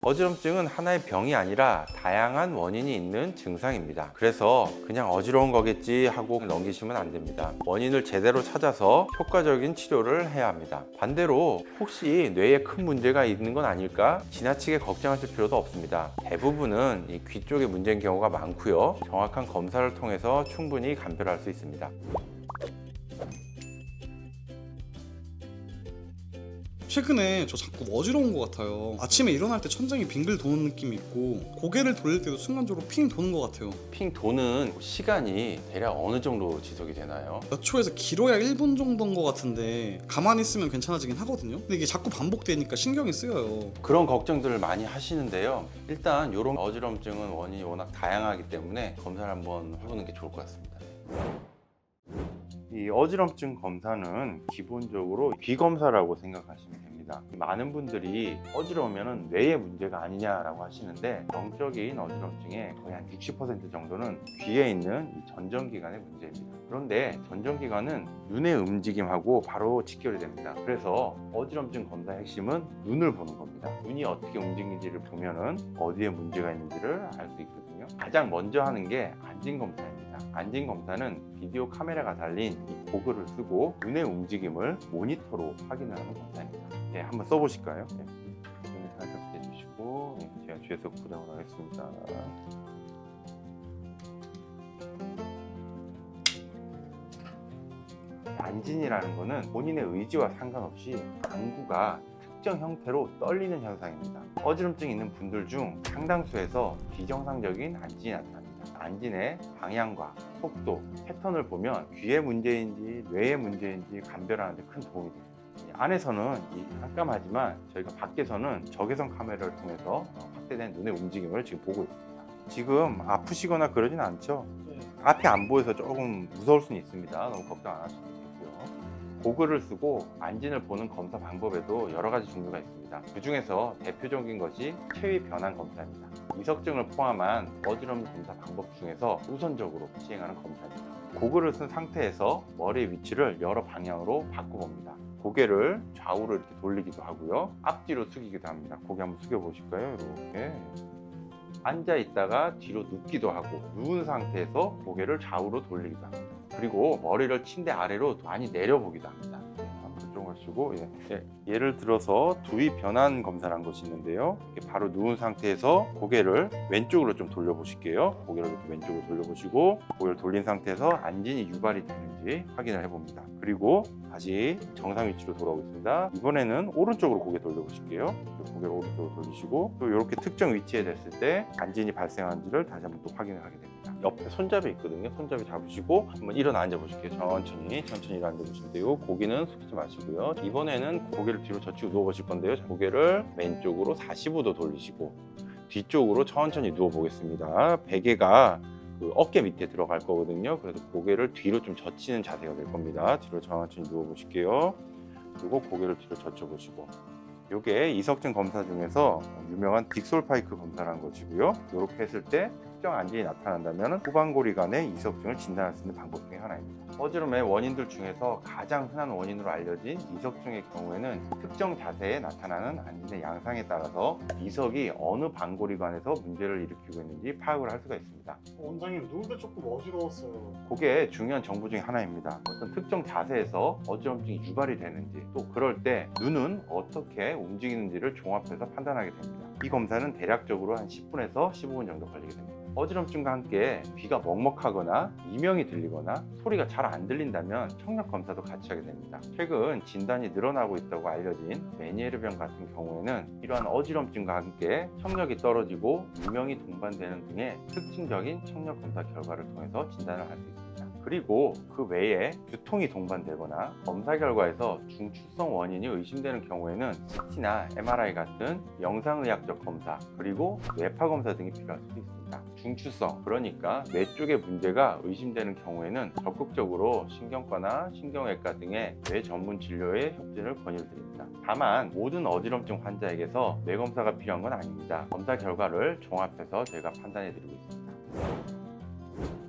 어지럼증은 하나의 병이 아니라 다양한 원인이 있는 증상입니다. 그래서 그냥 어지러운 거겠지 하고 넘기시면 안 됩니다. 원인을 제대로 찾아서 효과적인 치료를 해야 합니다. 반대로 혹시 뇌에 큰 문제가 있는 건 아닐까 지나치게 걱정하실 필요도 없습니다. 대부분은 이 귀 쪽에 문제인 경우가 많고요. 정확한 검사를 통해서 충분히 감별할 수 있습니다. 최근에 저 자꾸 어지러운 것 같아요. 아침에 일어날 때 천장이 빙글 도는 느낌이 있고 고개를 돌릴 때도 순간적으로 핑 도는 것 같아요. 핑 도는 시간이 대략 어느 정도 지속이 되나요? 몇 초에서 길어야 1분 정도인 것 같은데 가만히 있으면 괜찮아지긴 하거든요. 근데 이게 자꾸 반복되니까 신경이 쓰여요. 그런 걱정들을 많이 하시는데요. 일단 이런 어지럼증은 원인이 워낙 다양하기 때문에 검사를 한번 해보는 게 좋을 것 같습니다. 이 어지럼증 검사는 기본적으로 귀 검사라고 생각하시면 됩니다. 많은 분들이 어지러우면 뇌의 문제가 아니냐라고 하시는데 정적인 어지럼증의 거의 한 60% 정도는 귀에 있는 이 전정기관의 문제입니다. 그런데 전정기관은 눈의 움직임하고 바로 직결이 됩니다. 그래서 어지럼증 검사의 핵심은 눈을 보는 겁니다. 눈이 어떻게 움직이는지를 보면은 어디에 문제가 있는지를 알 수 있거든요. 가장 먼저 하는 게 안진 검사입니다. 안진 검사는 비디오 카메라가 달린 이 고글을 쓰고 눈의 움직임을 모니터로 확인을 하는 검사입니다. 네, 한번 써보실까요? 네. 눈을 살짝 떼주시고 제가 뒤에서 구정을 하겠습니다. 안진이라는 거는 본인의 의지와 상관없이 안구가 특정 형태로 떨리는 현상입니다. 어지럼증이 있는 분들 중 상당수에서 비정상적인 안진이 나타납니다. 안진의 방향과 속도, 패턴을 보면 귀의 문제인지 뇌의 문제인지 감별하는 데 큰 도움이 됩니다. 안에서는 깜깜하지만 저희가 밖에서는 적외선 카메라를 통해서 확대된 눈의 움직임을 지금 보고 있습니다. 지금 아프시거나 그러진 않죠? 앞이 안 보여서 조금 무서울 수는 있습니다. 너무 걱정 안 하셔도 되고요. 고글을 쓰고 안진을 보는 검사 방법에도 여러 가지 종류가 있습니다. 그 중에서 대표적인 것이 체위 변환 검사입니다. 이석증을 포함한 어지러움 검사 방법 중에서 우선적으로 시행하는 검사입니다. 고글을 쓴 상태에서 머리의 위치를 여러 방향으로 바꿔봅니다. 고개를 좌우로 이렇게 돌리기도 하고요. 앞뒤로 숙이기도 합니다. 고개 한번 숙여 보실까요? 이렇게. 앉아 있다가 뒤로 눕기도 하고 누운 상태에서 고개를 좌우로 돌리기도 합니다. 그리고 머리를 침대 아래로 많이 내려보기도 합니다. 한번 좀 하시고 예를 들어서 두위 변환 검사라는 것이 있는데요. 바로 누운 상태에서 고개를 왼쪽으로 좀 돌려보실게요. 고개를 이렇게 왼쪽으로 돌려보시고 고개를 돌린 상태에서 안진이 유발이 되는지 확인을 해봅니다. 그리고 다시 정상 위치로 돌아오겠습니다. 이번에는 오른쪽으로 고개 돌려보실게요. 고개를 오른쪽으로 돌리시고 또 이렇게 특정 위치에 됐을 때 안진이 발생하는지를 다시 한번 또 확인을 하게 됩니다. 옆에 손잡이 있거든요. 손잡이 잡으시고 한번 일어나 앉아 보실게요. 천천히 일어나 앉아 보시면 되고 고개는 숙이지 마시고요. 이번에는 고개를 뒤로 젖히고 누워 보실 건데요. 고개를 왼쪽으로 45도 돌리시고 뒤쪽으로 천천히 누워 보겠습니다. 베개가 그 어깨 밑에 들어갈 거거든요. 그래서 고개를 뒤로 좀 젖히는 자세가 될 겁니다. 뒤로 천천히 누워 보실게요. 그리고 고개를 뒤로 젖혀 보시고 이게 이석증 검사 중에서 유명한 딕솔파이크 검사라는 것이고요. 이렇게 했을 때 특정 안진이 나타난다면 후방고리관의 이석증을 진단할 수 있는 방법 중에 하나입니다. 어지럼의 원인들 중에서 가장 흔한 원인으로 알려진 이석증의 경우에는 특정 자세에 나타나는 안진의 양상에 따라서 이석이 어느 방고리관에서 문제를 일으키고 있는지 파악을 할 수가 있습니다. 원장님 누울 때 조금 어지러웠어요. 그게 중요한 정보 중에 하나입니다. 어떤 특정 자세에서 어지럼증이 유발이 되는지 또 그럴 때 눈은 어떻게 움직이는지를 종합해서 판단하게 됩니다. 이 검사는 대략적으로 한 10분에서 15분 정도 걸리게 됩니다. 어지럼증과 함께 귀가 먹먹하거나 이명이 들리거나 소리가 잘 안 들린다면 청력 검사도 같이 하게 됩니다. 최근 진단이 늘어나고 있다고 알려진 메니에르병 같은 경우에는 이러한 어지럼증과 함께 청력이 떨어지고 이명이 동반되는 등의 특징적인 청력 검사 결과를 통해서 진단을 할 수 있습니다. 그리고 그 외에 두통이 동반되거나 검사 결과에서 중추성 원인이 의심되는 경우에는 CT나 MRI 같은 영상의학적 검사 그리고 뇌파 검사 등이 필요할 수도 있습니다. 중추성, 그러니까 뇌 쪽에 문제가 의심되는 경우에는 적극적으로 신경과나 신경외과 등의 뇌 전문 진료에 협진을 권유드립니다. 다만 모든 어지럼증 환자에게서 뇌 검사가 필요한 건 아닙니다. 검사 결과를 종합해서 저희가 판단해드리고 있습니다.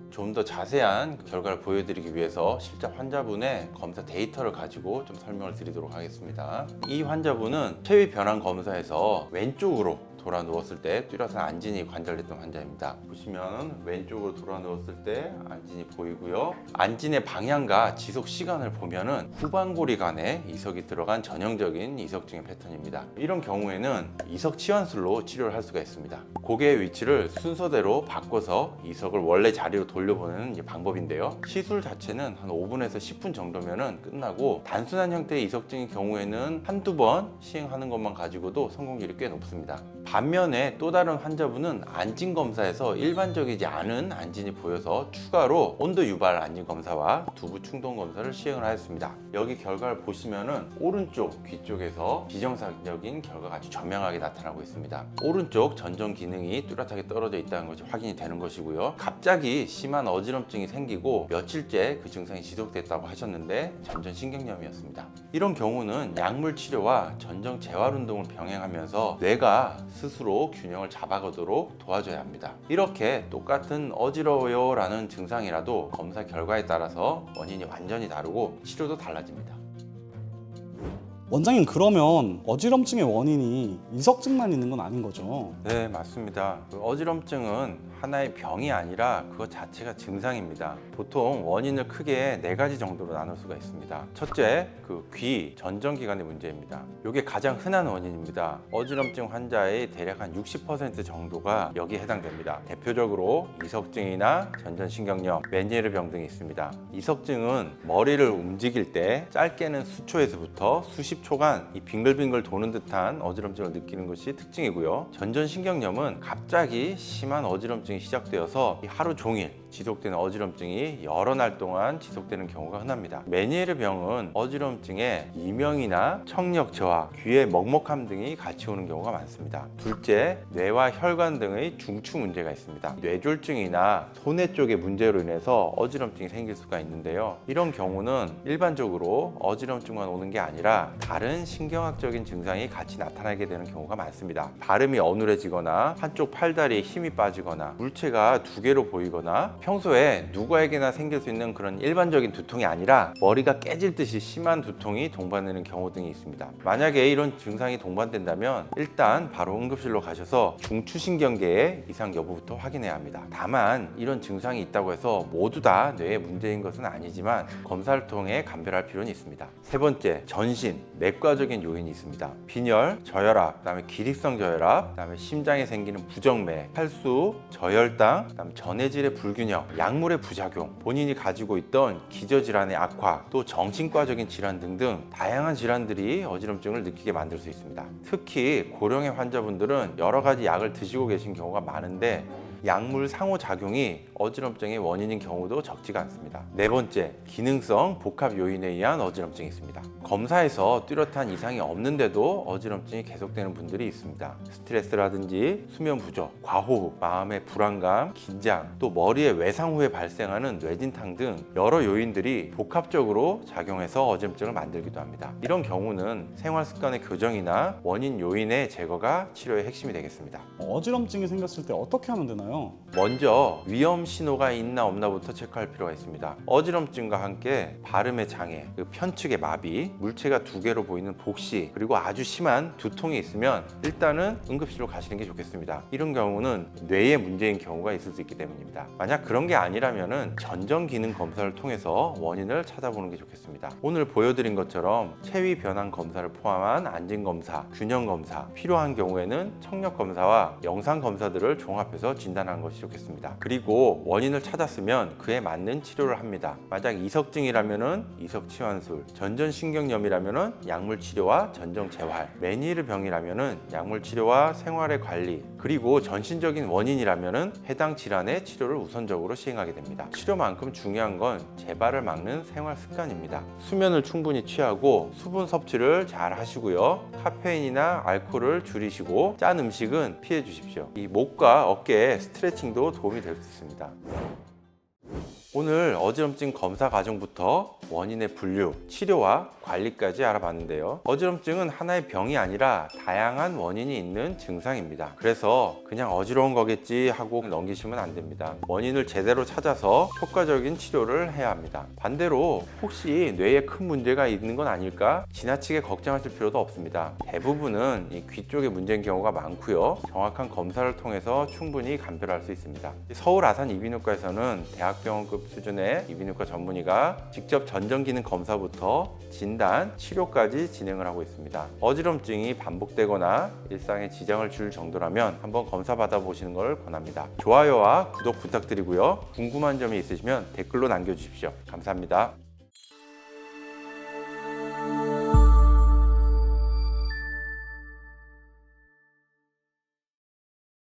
좀 더 자세한 결과를 보여드리기 위해서 실제 환자분의 검사 데이터를 가지고 좀 설명을 드리도록 하겠습니다. 이 환자분은 체위 변환 검사에서 왼쪽으로 돌아 누웠을 때 뚜렷한 안진이 관찰됐던 환자입니다. 보시면 왼쪽으로 돌아 누웠을 때 안진이 보이고요. 안진의 방향과 지속 시간을 보면은 후방고리 간에 이석이 들어간 전형적인 이석증의 패턴입니다. 이런 경우에는 이석 치환술로 치료를 할 수가 있습니다. 고개의 위치를 순서대로 바꿔서 이석을 원래 자리로 돌려보내는 방법인데요. 시술 자체는 한 5분에서 10분 정도면 끝나고 단순한 형태의 이석증의 경우에는 한두 번 시행하는 것만 가지고도 성공률이 꽤 높습니다. 반면에 또 다른 환자분은 안진 검사에서 일반적이지 않은 안진이 보여서 추가로 온도 유발 안진 검사와 두부 충동 검사를 시행을 하였습니다. 여기 결과를 보시면은 오른쪽 귀 쪽에서 비정상적인 결과가 아주 저명하게 나타나고 있습니다. 오른쪽 전정 기능이 뚜렷하게 떨어져 있다는 것이 확인이 되는 것이고요. 갑자기 심한 어지럼증이 생기고 며칠째 그 증상이 지속됐다고 하셨는데 전전신경염이었습니다. 이런 경우는 약물 치료와 전정 재활 운동을 병행하면서 뇌가 스스로 균형을 잡아가도록 도와줘야 합니다. 이렇게 똑같은 어지러워요 라는 증상이라도 검사 결과에 따라서 원인이 완전히 다르고 치료도 달라집니다. 원장님, 그러면 어지럼증의 원인이 이석증만 있는 건 아닌 거죠? 네, 맞습니다. 어지럼증은 하나의 병이 아니라 그것 자체가 증상입니다. 보통 원인을 크게 4가지 정도로 나눌 수가 있습니다. 첫째, 귀 전정기관의 문제입니다. 이게 가장 흔한 원인입니다. 어지럼증 환자의 대략 한 60% 정도가 여기에 해당됩니다. 대표적으로 이석증이나 전전신경염, 메니에르 병 등이 있습니다. 이석증은 머리를 움직일 때 짧게는 수초에서부터 수십 초간 이 빙글빙글 도는 듯한 어지럼증을 느끼는 것이 특징이고요. 전전신경염은 갑자기 심한 어지럼증이 시작되어서 하루 종일 지속되는 어지럼증이 여러 날 동안 지속되는 경우가 흔합니다. 메니에르 병은 어지럼증에 이명이나 청력 저하, 귀의 먹먹함 등이 같이 오는 경우가 많습니다. 둘째, 뇌와 혈관 등의 중추 문제가 있습니다. 뇌졸중이나 소뇌 쪽의 문제로 인해서 어지럼증이 생길 수가 있는데요. 이런 경우는 일반적으로 어지럼증만 오는 게 아니라 다른 신경학적인 증상이 같이 나타나게 되는 경우가 많습니다. 발음이 어눌해지거나 한쪽 팔다리에 힘이 빠지거나 물체가 2개로 보이거나 평소에 누구에게나 생길 수 있는 그런 일반적인 두통이 아니라 머리가 깨질 듯이 심한 두통이 동반되는 경우 등이 있습니다. 만약에 이런 증상이 동반된다면 일단 바로 응급실로 가셔서 중추신경계의 이상 여부부터 확인해야 합니다. 다만 이런 증상이 있다고 해서 모두 다 뇌의 문제인 것은 아니지만 검사를 통해 감별할 필요는 있습니다. 세 번째, 전신, 내과적인 요인이 있습니다. 빈혈, 저혈압, 그다음에 기립성 저혈압, 그다음에 심장에 생기는 부정맥, 탈수, 저혈당, 그다음에 전해질의 불균형, 약물의 부작용, 본인이 가지고 있던 기저질환의 악화, 또 정신과적인 질환 등등 다양한 질환들이 어지럼증을 느끼게 만들 수 있습니다. 특히 고령의 환자분들은 여러 가지 약을 드시고 계신 경우가 많은데 약물 상호작용이 어지럼증의 원인인 경우도 적지가 않습니다. 네 번째, 기능성 복합 요인에 의한 어지럼증이 있습니다. 검사에서 뚜렷한 이상이 없는데도 어지럼증이 계속되는 분들이 있습니다. 스트레스라든지 수면 부족, 과호흡, 마음의 불안감, 긴장, 또 머리의 외상 후에 발생하는 뇌진탕 등 여러 요인들이 복합적으로 작용해서 어지럼증을 만들기도 합니다. 이런 경우는 생활 습관의 교정이나 원인 요인의 제거가 치료의 핵심이 되겠습니다. 어지럼증이 생겼을 때 어떻게 하면 되나요? 먼저 위험 신호가 있나 없나부터 체크할 필요가 있습니다. 어지럼증과 함께 발음의 장애, 편측의 마비, 물체가 2개로 보이는 복시, 그리고 아주 심한 두통이 있으면 일단은 응급실로 가시는 게 좋겠습니다. 이런 경우는 뇌의 문제인 경우가 있을 수 있기 때문입니다. 만약 그런 게 아니라면은 전정 기능 검사를 통해서 원인을 찾아보는 게 좋겠습니다. 오늘 보여드린 것처럼 체위 변환 검사를 포함한 안진 검사, 균형 검사, 필요한 경우에는 청력 검사와 영상 검사들을 종합해서 진단하는 것이 좋겠습니다. 그리고 원인을 찾았으면 그에 맞는 치료를 합니다. 만약 이석증이라면은 이석 치환술, 전전신경염이라면은 약물 치료와 전정 재활, 메니에르 병이라면은 약물 치료와 생활의 관리, 그리고 전신적인 원인이라면은 해당 질환의 치료를 우선적으로 시행하게 됩니다. 치료만큼 중요한 건 재발을 막는 생활 습관입니다. 수면을 충분히 취하고 수분 섭취를 잘 하시고요. 카페인이나 알코올을 줄이시고 짠 음식은 피해 주십시오. 이 목과 어깨에 스트레칭도 도움이 될 수 있습니다. 오늘 어지럼증 검사 과정부터 원인의 분류, 치료와 관리까지 알아봤는데요. 어지럼증은 하나의 병이 아니라 다양한 원인이 있는 증상입니다. 그래서 그냥 어지러운 거겠지 하고 넘기시면 안 됩니다. 원인을 제대로 찾아서 효과적인 치료를 해야 합니다. 반대로 혹시 뇌에 큰 문제가 있는 건 아닐까 지나치게 걱정하실 필요도 없습니다. 대부분은 이 귀 쪽에 문제인 경우가 많고요. 정확한 검사를 통해서 충분히 감별할 수 있습니다. 서울 아산 이비인후과에서는 대학병원급 수준의 이비인후과 전문의가 직접 전정기능 검사부터 진단, 치료까지 진행을 하고 있습니다. 어지럼증이 반복되거나 일상에 지장을 줄 정도라면 한번 검사 받아보시는 걸 권합니다. 좋아요와 구독 부탁드리고요. 궁금한 점이 있으시면 댓글로 남겨주십시오. 감사합니다.